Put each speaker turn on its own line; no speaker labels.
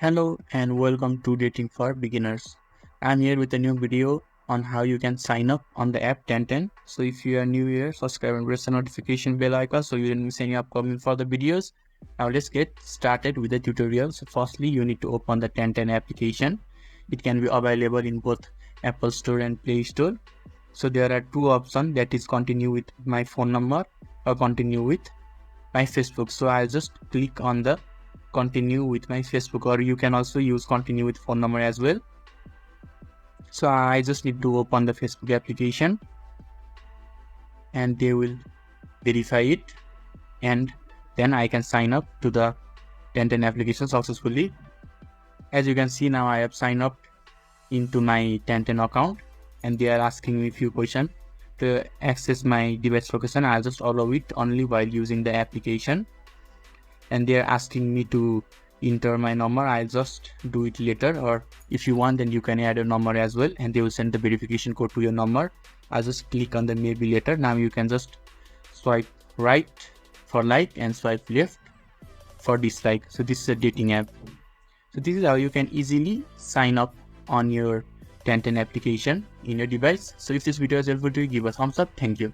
Hello and welcome to Dating for Beginners. I'm here with a new video on how you can sign up on the app Tantan. So if you are new here, subscribe and press the notification bell icon so you don't miss any upcoming further videos. Now let's get started with the tutorial. So firstly, you need to open the Tantan application. It can be available in both Apple Store and Play Store. So there are two options, that is continue with my phone number or continue with my Facebook. So I'll just click on the continue with my Facebook, or you can also use continue with phone number as well. So I just need to open the Facebook application and they will verify it, and then I can sign up to the Tantan application successfully. As you can see, now I have signed up into my Tantan account and they are asking me a few questions. To access my device location, I'll just allow it only while using the application, and they're asking me to enter my number. I'll just do it later, or if you want then you can add a number as well and they will send the verification code to your number. I'll just click on the maybe later. Now you can just swipe right for like and swipe left for dislike. So this is a dating app. So this is how you can easily sign up on your Tantan application in your device. So if this video is helpful to you, give a thumbs up. Thank you.